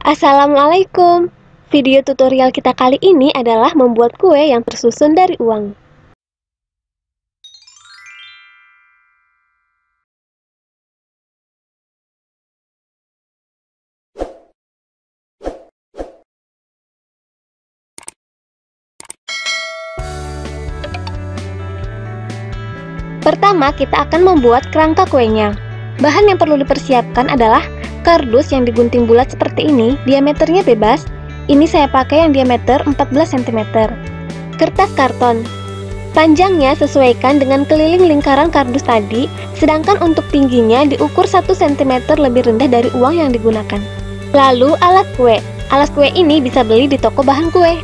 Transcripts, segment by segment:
Assalamualaikum. Video tutorial kita kali ini adalah membuat kue yang tersusun dari uang. Pertama, kita akan membuat kerangka kuenya. Bahan yang perlu dipersiapkan adalah kardus yang digunting bulat seperti ini, diameternya bebas. Ini saya pakai yang diameter 14 cm. Kertas karton. Panjangnya sesuaikan dengan keliling lingkaran kardus tadi, sedangkan untuk tingginya diukur 1 cm lebih rendah dari uang yang digunakan. Lalu alat kue. Alat kue ini bisa beli di toko bahan kue.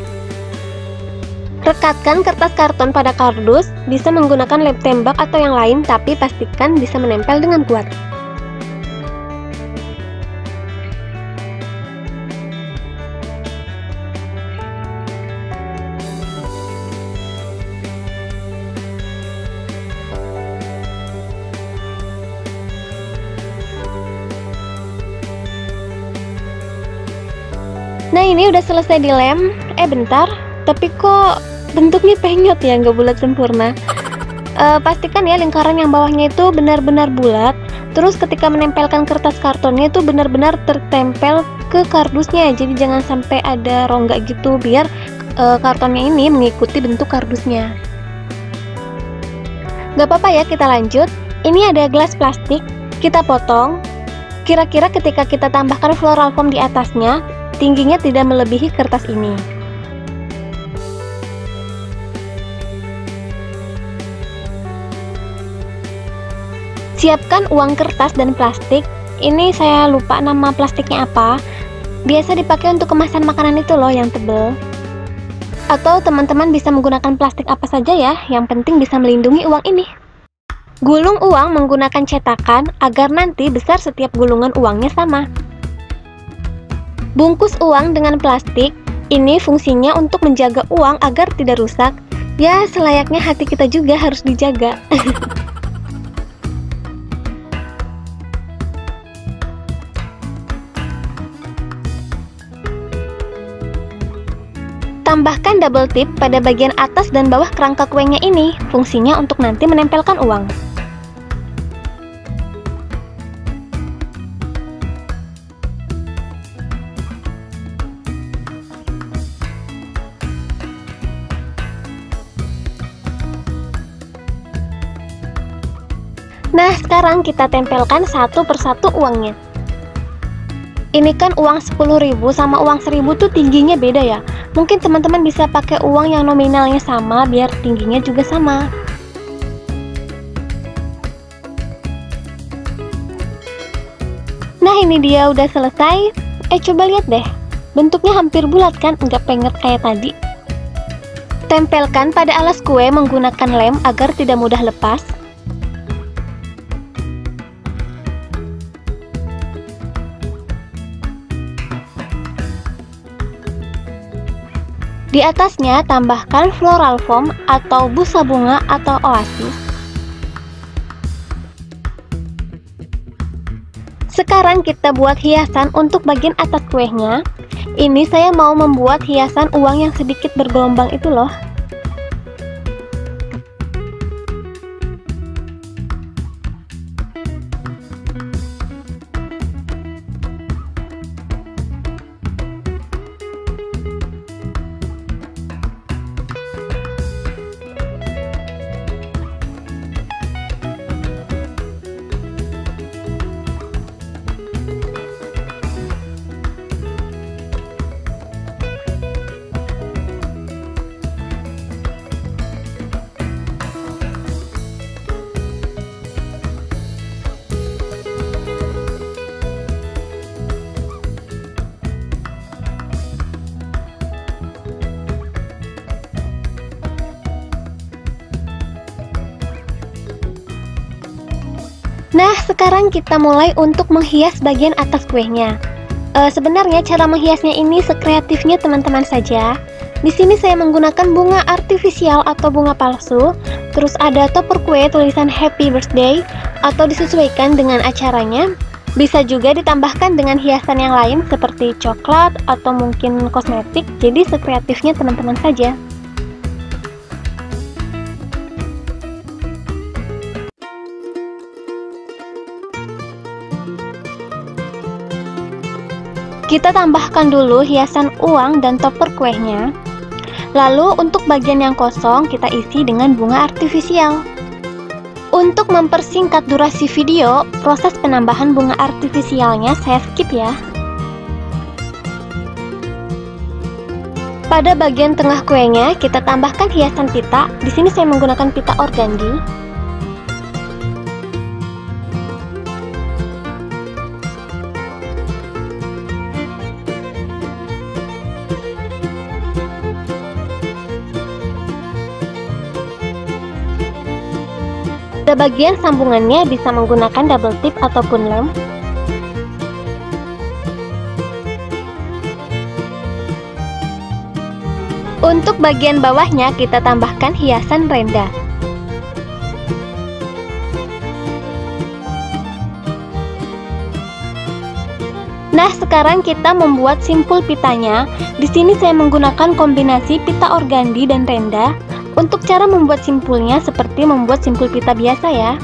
Rekatkan kertas karton pada kardus, bisa menggunakan lem tembak atau yang lain, tapi pastikan bisa menempel dengan kuat. Nah, ini udah selesai dilem. Bentar, tapi kok bentuknya penyot ya, nggak bulat sempurna. Pastikan ya lingkaran yang bawahnya itu benar-benar bulat. Terus ketika menempelkan kertas kartonnya itu benar-benar tertempel ke kardusnya. Jadi jangan sampai ada rongga gitu, biar kartonnya ini mengikuti bentuk kardusnya. Nggak apa-apa ya, kita lanjut. Ini ada gelas plastik, kita potong. Kira-kira ketika kita tambahkan floral foam di atasnya, tingginya tidak melebihi kertas ini. Siapkan uang kertas dan plastik. Ini saya lupa nama plastiknya apa. Biasa dipakai untuk kemasan makanan itu loh, yang tebel. Atau teman-teman bisa menggunakan plastik apa saja ya, yang penting bisa melindungi uang ini. Gulung uang menggunakan cetakan agar nanti besar setiap gulungan uangnya sama. Bungkus uang dengan plastik. Ini fungsinya untuk menjaga uang agar tidak rusak. Ya, selayaknya hati kita juga harus dijaga. Tambahkan double tip pada bagian atas dan bawah kerangka kuenya ini. Fungsinya untuk nanti menempelkan uang. Nah, sekarang kita tempelkan satu persatu uangnya. Ini kan uang 10.000 sama uang 1.000 tuh tingginya beda ya. Mungkin teman-teman bisa pakai uang yang nominalnya sama biar tingginya juga sama. Nah, ini dia udah selesai. Coba lihat deh. Bentuknya hampir bulat kan, nggak penget kayak tadi. Tempelkan pada alas kue menggunakan lem agar tidak mudah lepas. Di atasnya tambahkan floral foam atau busa bunga atau oasis. Sekarang kita buat hiasan untuk bagian atas kuenya. Ini saya mau membuat hiasan uang yang sedikit bergelombang itu loh. Nah, sekarang kita mulai untuk menghias bagian atas kuenya. Sebenarnya cara menghiasnya ini sekreatifnya teman-teman saja. Di sini saya menggunakan bunga artifisial atau bunga palsu. Terus ada topper kue tulisan Happy Birthday atau disesuaikan dengan acaranya. Bisa juga ditambahkan dengan hiasan yang lain seperti coklat atau mungkin kosmetik, jadi sekreatifnya teman-teman saja. Kita tambahkan dulu hiasan uang dan topper kuenya. Lalu untuk bagian yang kosong kita isi dengan bunga artifisial. Untuk mempersingkat durasi video, proses penambahan bunga artifisialnya saya skip ya. Pada bagian tengah kuenya kita tambahkan hiasan pita. Di sini saya menggunakan pita organdi. Pada bagian sambungannya bisa menggunakan double tip ataupun lem. Untuk bagian bawahnya kita tambahkan hiasan renda. Nah, sekarang kita membuat simpul pitanya. Di sini saya menggunakan kombinasi pita organdi dan renda. Untuk cara membuat simpulnya seperti membuat simpul pita biasa ya.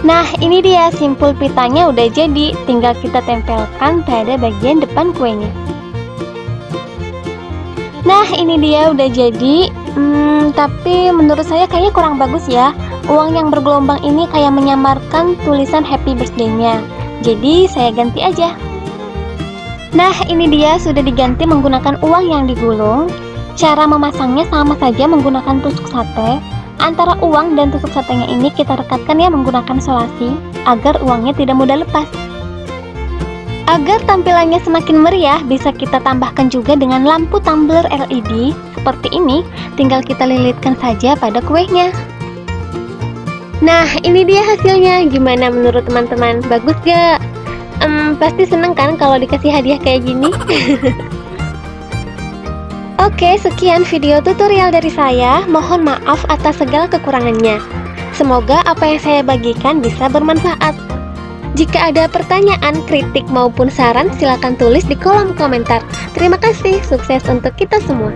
Nah, ini dia simpul pitanya udah jadi, tinggal kita tempelkan pada bagian depan kuenya. Nah, ini dia udah jadi. Tapi menurut saya kayaknya kurang bagus ya. Uang yang bergelombang ini kayak menyamarkan tulisan happy birthday-nya. Jadi saya ganti aja. Nah, ini dia sudah diganti menggunakan uang yang digulung. Cara memasangnya sama saja menggunakan tusuk sate. Antara uang dan tusuk satenya ini kita rekatkan ya menggunakan solasi agar uangnya tidak mudah lepas. Agar tampilannya semakin meriah, bisa kita tambahkan juga dengan lampu tumbler LED seperti ini. Tinggal kita lilitkan saja pada kuenya. Nah, ini dia hasilnya. Gimana menurut teman-teman? Bagus gak? Pasti seneng kan kalau dikasih hadiah kayak gini? Oke, sekian video tutorial dari saya. Mohon maaf atas segala kekurangannya. Semoga apa yang saya bagikan bisa bermanfaat. Jika ada pertanyaan, kritik maupun saran, silakan tulis di kolom komentar. Terima kasih, sukses untuk kita semua.